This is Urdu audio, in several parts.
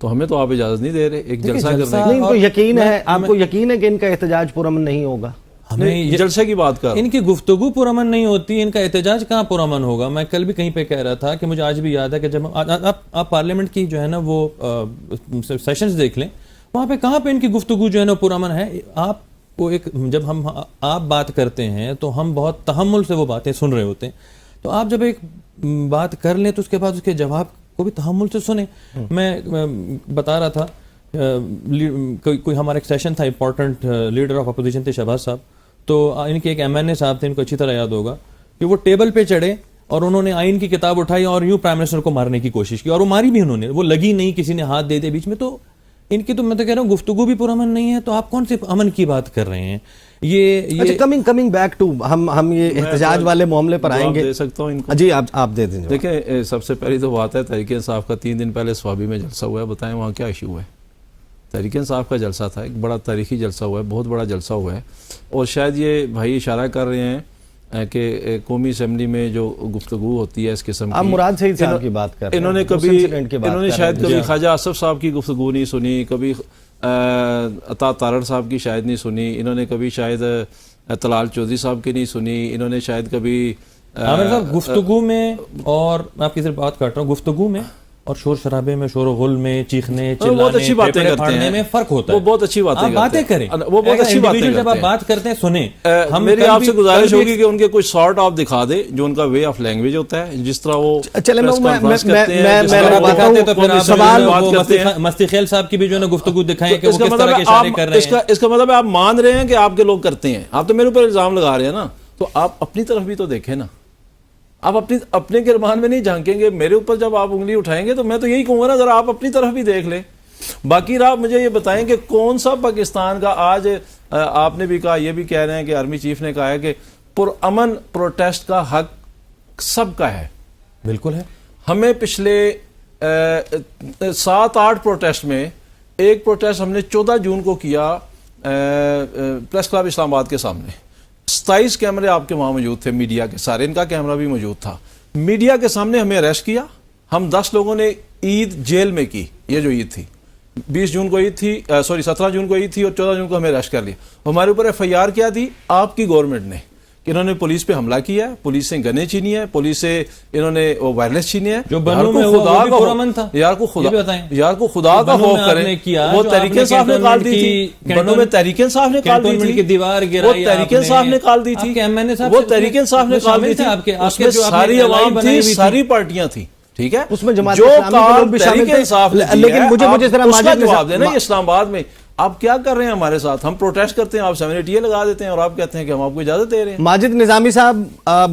تو ہمیں تو آپ اجازت نہیں دے رہے ایک جلسہ کرنے کی. نہیں، ان کو یقین ہے، آپ کو یقین ہے کہ ان کا احتجاج پرامن نہیں ہوگا؟ ہمیں جلسے کی بات کر ان کی گفتگو پرامن نہیں ہوتی، ان کا احتجاج کہاں پرامن ہوگا. میں کل بھی کہیں پہ کہہ رہا تھا کہ مجھے آج بھی یاد ہے کہ جب آپ پارلیمنٹ کی جو ہے نا وہ سیشنز دیکھ لیں، وہاں پہ کہاں پہ ان کی گفتگو جو ہے نا پرامن ہے. آپ کو جب آپ بات کرتے ہیں تو ہم بہت تحمل سے وہ باتیں سن رہے ہوتے ہیں. تو آپ جب ایک بات کر لیں تو اس کے بعد اس کے جواب کو بھی تحمل سے سنیں. میں بتا رہا تھا کوئی ہمارا ایک سیشن تھا امپورٹنٹ، لیڈر آف اپوزیشن تھے شہباز صاحب. تو ان کے ایک MNA صاحب تھے، ان کو اچھی طرح یاد ہوگا کہ وہ ٹیبل پہ چڑھے اور انہوں نے آئین کی کتاب اٹھائی اور یوں پرائم منسٹر کو مارنے کی کوشش کی، اور وہ ماری بھی انہوں نے، وہ لگی نہیں، کسی نے ہاتھ دے دے بیچ میں. تو ان کی تو میں تو کہہ رہا ہوں گفتگو بھی پرامن نہیں ہے، تو آپ کون سے امن کی بات کر رہے ہیں؟ یہ کمنگ بیک ٹو ہم یہ احتجاج والے معاملے پر آئیں گے. دے سکتا ہوں ان کو؟ جی آپ دے دیں. دیکھیں، سب سے پہلی تو بات ہے تحریک انصاف کا 3 دن پہلے سوابی میں جلسہ ہوا ہے. بتائیں وہاں کیا ایشو ہے؟ تحریک انصاف کا جلسہ تھا، ایک بڑا تاریخی جلسہ ہوا ہے، بہت بڑا جلسہ ہوا ہے. اور شاید یہ بھائی اشارہ کر رہے ہیں کہ قومی اسمبلی میں جو گفتگو ہوتی ہے اس قسم کی، آپ مراد سعید صاحب کی بات کر رہے ہیں. انہوں نے شاید کبھی خواجہ آصف صاحب کی گفتگو نہیں سنی، کبھی عطا تارڑ صاحب کی شاید نہیں سنی، انہوں نے کبھی شاید طلال چودھری صاحب کی نہیں سنی، انہوں نے شاید کبھی عامر صاحب گفتگو میں، اور میں آپ کی صرف بات کر رہا ہوں، گفتگو میں اور شور شرابے میں، شور و غل میں، چیخنے چلانے، پیپرے پھاڑنے میں فرق ہوتا ہے. وہ بہت اچھی باتیں کریں، وہ بہت اچھی باتیں کرتے ہیں. جب آپ بات کرتے ہیں سنیں. میری آپ سے گزارش ہوگی کہ ان کے کچھ سارٹ آپ دکھا دیں جو ان کا وے آف لینگویج ہوتا ہے، جس طرح وہ مستی خیل صاحب کی بھی جو ہے نا گفتگو دکھائیں کہ وہ کس طرح کے اشارے کر رہے ہیں. اس کا مطلب آپ مان رہے ہیں کہ آپ کے لوگ کرتے ہیں، آپ تو میرے اوپر الزام لگا رہے ہیں نا. تو آپ اپنی طرف بھی تو دیکھیں نا. آپ اپنے گرمان میں نہیں جھانکیں گے، میرے اوپر جب آپ انگلی اٹھائیں گے تو میں تو یہی کہوں گا نا ذرا آپ اپنی طرف بھی دیکھ لیں. باقی آپ مجھے یہ بتائیں کہ کون سا پاکستان کا آج آپ نے بھی کہا، یہ بھی کہہ رہے ہیں کہ آرمی چیف نے کہا ہے کہ پرامن پروٹیسٹ کا حق سب کا ہے. بالکل ہے. ہمیں پچھلے 7-8 پروٹیسٹ میں ایک پروٹیسٹ ہم نے 14 جون کو کیا پریس کلب اسلام آباد کے سامنے. 27 کیمرے آپ کے وہاں موجود تھے، میڈیا کے سارے، ان کا کیمرہ بھی موجود تھا. میڈیا کے سامنے ہمیں اریسٹ کیا. ہم 10 لوگوں نے عید جیل میں کی. یہ جو عید تھی 20 جون کو عید تھی، 17 جون کو عید تھی، اور 14 جون کو ہمیں اریسٹ کر لیا. ہمارے اوپر FIR کیا دی آپ کی گورنمنٹ نے کہ انہوں نے پولیس پہ حملہ کیا ہے، پولیس سے گنیں چھینی ہے، پولیس سے انہوں نے وائرلیس چھینی ہے. جو بنوں میں ہوا وہ بھی پرامن تھا. یار کو خدا کا خوف کریں. وہ تحریک انصاف نے نکال دی تھی بنوں میں، تحریک انصاف نے نکال دی تھی دیوار وہ تحریک انصاف نے نکال دی تھی، وہ تحریک انصاف نے نکال دی تھی. اس میں ساری عوام تھی، ساری پارٹیاں تھیں. ٹھیک ہے، اس میں جماعت جو اسلامی کے لوگ کام بھی شامل تحریک انصاف نے تھے. لیکن مجھے ذرا اس کا جواب دینا. اسلام آباد میں آپ کیا کر رہے ہیں ہمارے ساتھ؟ ہم پروٹیسٹ کرتے ہیں، آپ 780 لگا دیتے ہیں، اور آپ کہتے ہیں کہ ہم آپ کو اجازت دے رہے ہیں. ماجد نظامی صاحب،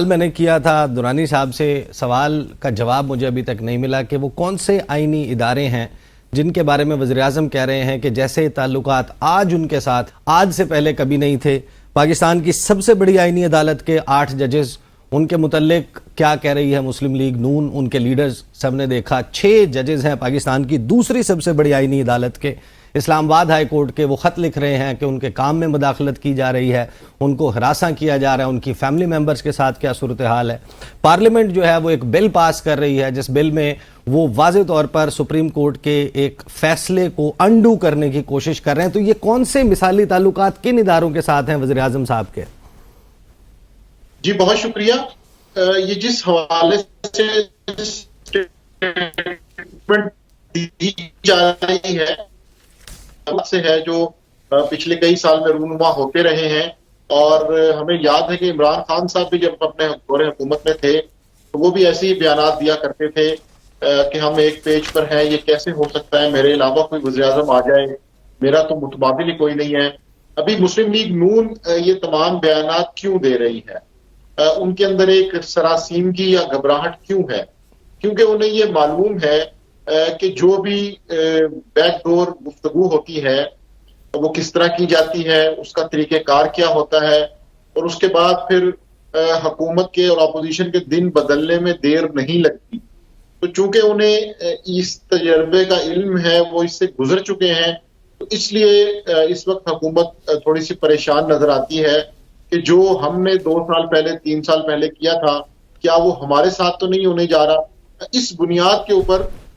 میں نے کیا تھا درانی صاحب سے، سوال کا جواب مجھے ابھی تک نہیں ملا کہ وہ کون سے آئینی ادارے ہیں جن کے بارے میں وزیراعظم کہہ رہے ہیں کہ جیسے تعلقات آج ان کے ساتھ آج سے پہلے کبھی نہیں تھے. پاکستان کی سب سے بڑی آئینی عدالت کے 8 ججز، ان کے متعلق کیا کہہ رہی ہے مسلم لیگ نون، ان کے لیڈرز سب نے دیکھا. 6 ججز ہیں پاکستان کی دوسری سب سے بڑی آئینی عدالت کے، اسلام آباد ہائی کورٹ کے. وہ خط لکھ رہے ہیں کہ ان کے کام میں مداخلت کی جا رہی ہے، ان کو ہراساں کیا جا رہا ہے، ان کی فیملی ممبرز کے ساتھ کیا صورتحال ہے. پارلیمنٹ جو ہے وہ ایک بل پاس کر رہی ہے جس بل میں وہ واضح طور پر سپریم کورٹ کے ایک فیصلے کو انڈو کرنے کی کوشش کر رہے ہیں. تو یہ کون سے مثالی تعلقات کن اداروں کے ساتھ ہیں وزیراعظم صاحب کے؟ جی بہت شکریہ. یہ جس حوالے سے اسٹیٹمنٹ دی جا رہی ہے سے ہے جو پچھلے کئی سال میں رونما ہوتے رہے ہیں، اور ہمیں یاد ہے کہ عمران خان صاحب بھی جب اپنے دور حکومت میں تھے تو وہ بھی ایسے ہی بیانات دیا کرتے تھے کہ ہم ایک پیج پر ہیں، یہ کیسے ہو سکتا ہے میرے علاوہ کوئی وزیراعظم آ جائے، میرا تو متبادل ہی کوئی نہیں ہے. ابھی مسلم لیگ نون یہ تمام بیانات کیوں دے رہی ہے؟ ان کے اندر ایک سراسیمگی یا گھبراہٹ کیوں ہے؟ کیونکہ انہیں یہ معلوم ہے کہ جو بھی بیک ڈور گفتگو ہوتی ہے وہ کس طرح کی جاتی ہے، اس کا طریقہ کار کیا ہوتا ہے، اور اس کے بعد پھر حکومت کے اور اپوزیشن کے دن بدلنے میں دیر نہیں لگتی. تو چونکہ انہیں اس تجربے کا علم ہے، وہ اس سے گزر چکے ہیں، تو اس لیے اس وقت حکومت تھوڑی سی پریشان نظر آتی ہے کہ جو ہم نے 2 سال پہلے 3 سال پہلے کیا تھا کیا وہ ہمارے ساتھ تو نہیں ہونے جا رہا. اس بنیاد کے اوپر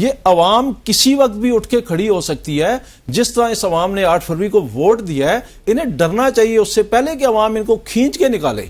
یہ عوام کسی وقت بھی اٹھ کے کھڑی ہو سکتی ہے. جس طرح اس عوام نے 8 فروری کو ووٹ دیا ہے, انہیں ڈرنا چاہیے اس سے پہلے کہ عوام ان کو کھینچ کے نکالے.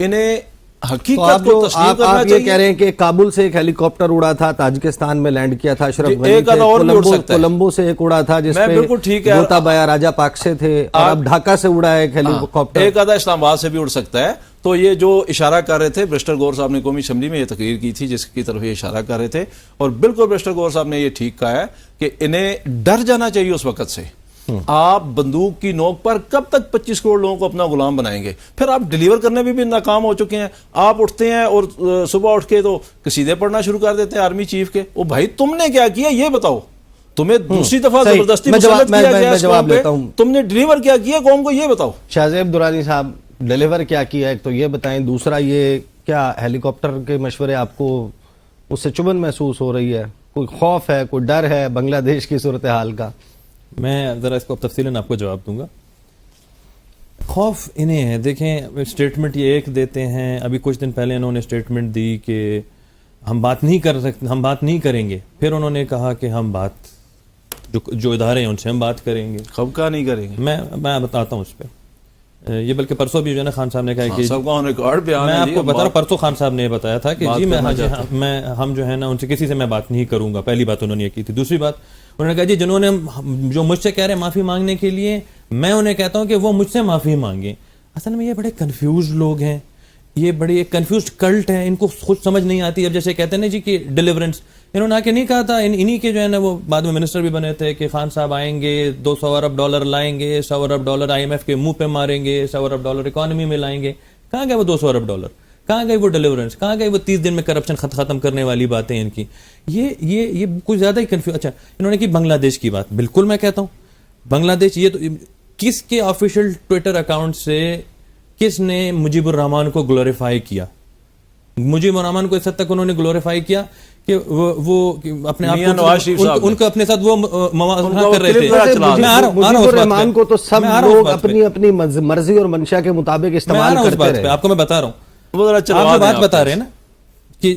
انہیں حقیقت کو تسلیم کرنا آپ یہ چاہیے. کہہ رہے ہیں کہ کابل سے ایک ہیلی کاپٹر اڑا تھا, تاجکستان میں لینڈ کیا تھا اشرف غنی ایک آدھا اور بھی اڑ سکتا ہے. کولمبو سے ایک اڑا تھا جس میں پہ بالکل ٹھیک ہے, گوتابایا راجہ پاک سے تھے, اور اب ڈھاکہ سے اڑا ہے ایک ہیلی کاپٹر. ایک آدھا اسلام آباد سے بھی اڑ سکتا ہے. تو یہ جو اشارہ کر رہے تھے برسٹر گور صاحب نے قومی اسمبلی میں یہ تقریر کی تھی جس کی طرف یہ اشارہ کر رہے تھے, اور بالکل برسٹر گور صاحب نے یہ ٹھیک کہا ہے کہ انہیں ڈر جانا چاہیے اس وقت سے. آپ بندوق کی نوک پر کب تک 25 کروڑ لوگوں کو اپنا غلام بنائیں گے؟ پھر آپ ڈیلیور کرنے میں بھی ناکام ہو چکے ہیں. آپ اٹھتے ہیں اور صبح اٹھ کے تو قصیدے پڑھنا شروع کر دیتے ہیں آرمی چیف کے. او بھائی تم نے کیا کیا یہ بتاؤ. تمہیں دوسری دفعہ زبردستی مسلط کیا گیا اس قوم پہ, تم نے ڈیلیور کیا کیا قوم کو, یہ بتاؤ. شاہ زیب درانی صاحب, ڈیلیور کیا کیا ایک تو یہ بتائیں, دوسرا یہ کیا ہیلی کاپٹر کے مشورے آپ کو اس سے چبھن محسوس ہو رہی ہے؟ کوئی خوف ہے, کوئی ڈر ہے بنگلہ دیش کی صورتحال کا؟ میں ذرا اس کو تفصیلاً آپ کو جواب دوں گا. خوف انہیں ہے, دیکھیں اسٹیٹمنٹ یہ ایک دیتے ہیں, ابھی کچھ دن پہلے انہوں نے اسٹیٹمنٹ دی کہ ہم بات نہیں کر سکتے, ہم بات نہیں کریں گے. پھر انہوں نے کہا کہ ہم بات جو ادارے ہیں ان سے ہم بات کریں گے. خب کا نہیں کریں گے. میں بتاتا ہوں اس پہ. یہ بلکہ پرسوں بھی جو ہے نا خان صاحب نے کہا کہ میں آپ کو بتا رہا ہوں, پرسوں خان صاحب نے یہ بتایا تھا کہ جی ہم جو ہے نا ان سے کسی سے میں بات نہیں کروں گا. پہلی بات انہوں نے یہ کی تھی. دوسری بات انہوں نے کہا جی جنہوں نے جو مجھ سے کہہ رہے ہیں معافی مانگنے کے لیے, میں انہیں کہتا ہوں کہ وہ مجھ سے معافی مانگیں. اصل میں یہ بڑے کنفیوز لوگ ہیں, یہ بڑی ایک کنفیوزڈ کلٹ ہے, ان کو خود سمجھ نہیں آتی. اب جیسے کہتے ہیں نا جی کہ ڈیلیورنس, انہوں نے آ کے نہیں کہا تھا, انہی کے جو ہے نا وہ بعد میں منسٹر بھی بنے تھے کہ خان صاحب آئیں گے, $200 ارب لائیں گے, $100 ارب IMF کے منہ پہ ماریں گے, $100 ارب اکانومی میں لائیں گے. کہاں گئے وہ $200 ارب؟ کہاں گئی وہ ڈیلیورنس؟ کہاں گئی وہ 30 دن میں کرپشن ختم کرنے والی باتیں ان کی؟ یہ کچھ زیادہ ہی کنفیوز. اچھا انہوں نے کی بنگلہ دیش کی بات, بالکل میں کہتا ہوں بنگلہ دیش, یہ تو کس کے آفیشیل ٹویٹر اکاؤنٹ سے کس نے مجیب الرحمان کو گلوریفائی کیا؟ مجیب الرحمان کو اس حد تک انہوں نے گلوریفائی کیا کہ وہ اپنے آپ ان کو اپنے ساتھ وہ موازنہ کر رہے تھے. مجیب الرحمان کو تو سب لوگ اپنی اپنی مرضی اور منشا کے مطابق استعمال کرتے رہے. آپ کو میں بتا رہا ہوں, آپ جو بات بتا رہے ہیں نا کہ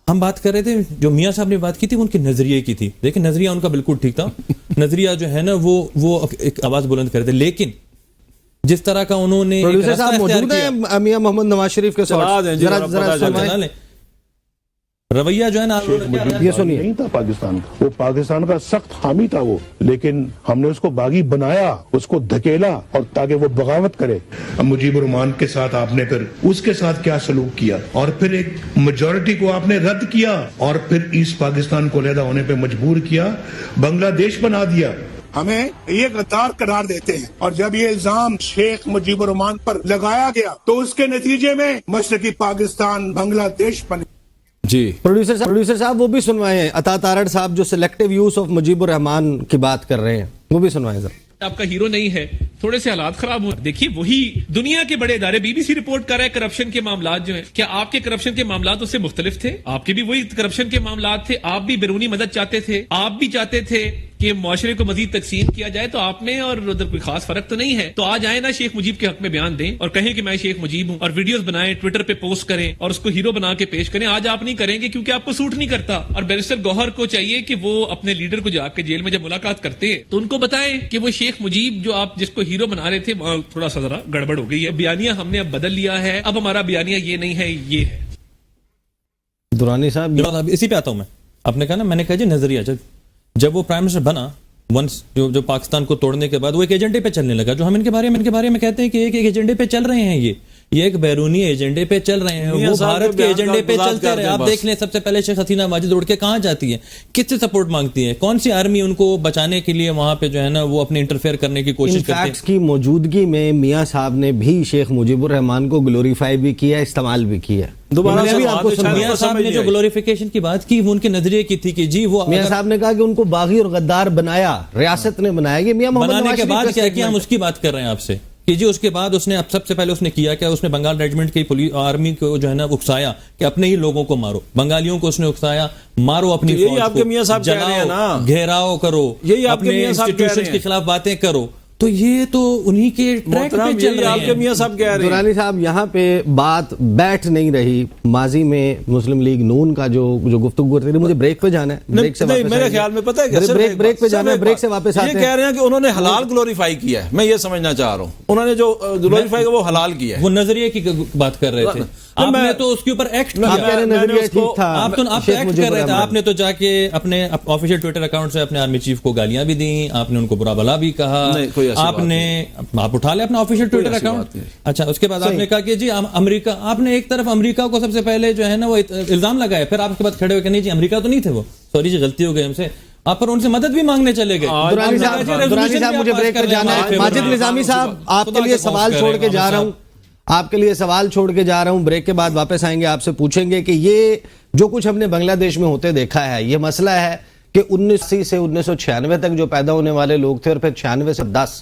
ہم بات کر رہے تھے, جو میاں صاحب نے بات کی تھی ان کے نظریے کی تھی. دیکھیں نظریہ ان کا بالکل ٹھیک تھا, نظریہ جو ہے نا وہ ایک آواز بلند کر رہے تھے, لیکن جس طرح کا انہوں نے پروڈیوسر صاحب موجود ہیں میاں محمد نواز شریف کے ساتھ, رویہ جو ہے نا یہ سنیے. نہیں تھا پاکستان کا, وہ پاکستان کا سخت حامی تھا وہ, لیکن ہم نے اس کو باغی بنایا, اس کو دھکیلا اور تاکہ وہ بغاوت کرے. مجیب الرحمان کے ساتھ آپ نے پھر اس کے ساتھ کیا سلوک کیا, اور پھر ایک میجورٹی کو آپ نے رد کیا, اور پھر ایسٹ پاکستان کو علیحدہ ہونے پہ مجبور کیا, بنگلہ دیش بنا دیا. ہمیں یہ غدار قرار دیتے ہیں, اور جب یہ الزام شیخ مجیب الرحمان پر لگایا گیا تو اس کے نتیجے میں مشرقی پاکستان بنگلہ دیش بنے. جی پروڈیوسر صاحب وہ بھی سنوائیں, عطا تارڑ صاحب جو سلیکٹیو یوز آف مجیب الرحمان کی بات کر رہے ہیں, وہ بھی سنوائیں ذرا. آپ کا ہیرو نہیں ہے, تھوڑے سے حالات خراب ہو. دیکھیے وہی دنیا کے بڑے ادارے, BBC رپورٹ کر رہا ہے کرپشن کے معاملات جو ہیں, کیا آپ کے کرپشن کے معاملات اس سے مختلف تھے؟ آپ کے بھی وہی کرپشن کے معاملات تھے, آپ بھی بیرونی مدد چاہتے تھے, آپ بھی چاہتے تھے کہ معاشرے کو مزید تقسیم کیا جائے, تو آپ میں اور ادھر کوئی خاص فرق تو نہیں ہے. تو آج آئے نا شیخ مجیب کے حق میں بیان دیں اور کہیں کہ میں شیخ مجیب ہوں, اور ویڈیوز بنائیں, ٹویٹر پہ پوسٹ کریں اور اس کو ہیرو بنا کے پیش کریں. آج آپ نہیں کریں گے کیونکہ آپ کو سوٹ نہیں کرتا. اور بیرسٹر گوہر کو چاہیے کہ وہ اپنے لیڈر کو جا کے جیل میں جب ملاقات کرتے ہیں تو ان کو بتائیں کہ وہ شیخ مجیب جو آپ جس کو ہیرو بنا رہے تھے تھوڑا سا ذرا گڑبڑ ہو گئی ہے. بیانیہ ہم نے اب بدل لیا ہے, اب ہمارا بیانیہ یہ نہیں ہے, یہ ہے. درانی صاحب اسی پہ آتا ہوں میں. آپ نے کہا نا, میں نے کہا جی نظریہ, جب وہ پرائم منسٹر بنا ونس جو پاکستان کو توڑنے کے بعد وہ ایک ایجنڈے پہ چلنے لگا, جو ہم ان کے بارے میں کہتے ہیں کہ ایک ایجنڈے پہ چل رہے ہیں, یہ ایک بیرونی ایجنڈے پہ چل رہے ہیں, وہ بھارت کے ایجنڈے پہ چلتے رہے. آپ دیکھ لیں سب سے پہلے شیخ حسینہ واجد اڑ کے کہاں جاتی ہے, کس سے سپورٹ مانگتی ہے, کون سی آرمی ان کو بچانے کے لیے وہاں پہ جو ہے نا وہ اپنے انٹرفیئر کرنے کی کوشش کرتے ہیں. فیکٹس کی موجودگی میں میاں صاحب نے بھی شیخ مجیب الرحمان کو گلوریفائی بھی کیا, استعمال بھی کیا. دوبارہ میاں صاحب نے جو گلوریفیکیشن کی بات کی وہ ان کے نظریے کی تھی کہ جی وہ میاں صاحب نے کہا کہ ان کو باغی اور غدار بنایا, ریاست نے بنایا. یہ میاں محمد بنانے کے بعد کیا کیا, ہم اس کی بات کر رہے ہیں آپ سے کہ جی اس کے بعد اس نے اب سب سے پہلے اس نے کیا کیا, اس نے بنگال ریجمنٹ کی پولیس آرمی کو جو ہے نا اکسایا کہ اپنے ہی لوگوں کو مارو, بنگالیوں کو اس نے اکسایا, مارو اپنی فوج کو, جلاؤ, گھیراؤ کرو, اپنے انسٹیٹیوشنز کے خلاف باتیں کرو. تو یہ تو انہی کے ٹریک پہ محترم چل یہی رہے آپ کے ہیں. میاں صاحب کہہ رہے ہیں. درانی صاحب یہاں پہ بات بیٹھ نہیں رہی. ماضی میں مسلم لیگ نون کا جو گفتگو کرتے تھے, مجھے بریک پہ جانا ہے, بریک سے نہیں واپس میرے آئیں گے. خیال میں پتہ ہے کیا, بریک پہ جانا ہے, بریک سے واپس آتے یہ ہیں. کہہ رہے ہیں کہ انہوں نے حلال گلوریفائی کیا ہے, میں یہ سمجھنا چاہ رہا ہوں انہوں نے جو گلوریفائی کیا وہ حلال کیا ہے. وہ نظریے کی بات کر رہے تھے, آپ نے تو اس کے اوپر ایکٹ آپ کیا. کہہ رہے ہیں نظریہ ٹھیک تھا, آپ تو ایکٹ کر رہے تھے. آپ نے تو جا کے اپنے آفیشیل ٹویٹر اکاؤنٹ سے اپنے آرمی چیف کو گالیاں بھی دیں, آپ نے ان کو برا بھلا بھی کہا, آپ نے آپ اٹھا لے اپنا آفیشیل ٹویٹر اکاؤنٹ. اچھا, اس کے بعد آپ نے کہا کہ جی امریکہ, آپ نے ایک طرف امریکہ کو سب سے پہلے جو ہے نا وہ الزام لگایا, پھر آپ کے بعد کھڑے ہوئے کہ نہیں جی امریکہ تو نہیں تھے وہ, سوری جی غلطی ہو گئی ہم سے, آپ پر ان سے مدد بھی مانگنے چلے گئے. درانی صاحب مجھے بریک پہ جانا ہے. ماجد نظامی صاحب آپ کے لیے سوال چھوڑ کے جا رہا ہوں, آپ کے لیے سوال چھوڑ کے جا رہا ہوں. بریک کے بعد واپس آئیں گے, آپ سے پوچھیں گے کہ یہ جو کچھ ہم نے بنگلہ دیش میں ہوتے دیکھا ہے, یہ مسئلہ ہے کہ 1980 سے 1996 تک جو پیدا ہونے والے لوگ تھے اور پھر 96 سے 10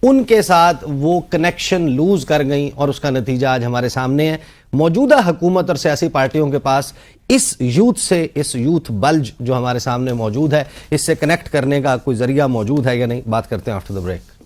ان کے ساتھ وہ کنیکشن لوز کر گئیں, اور اس کا نتیجہ آج ہمارے سامنے ہے. موجودہ حکومت اور سیاسی پارٹیوں کے پاس اس یوتھ سے, اس یوتھ بلج جو ہمارے سامنے موجود ہے, اس سے کنیکٹ کرنے کا کوئی ذریعہ موجود ہے یا نہیں؟ بات کرتے ہیں آفٹر دا بریک.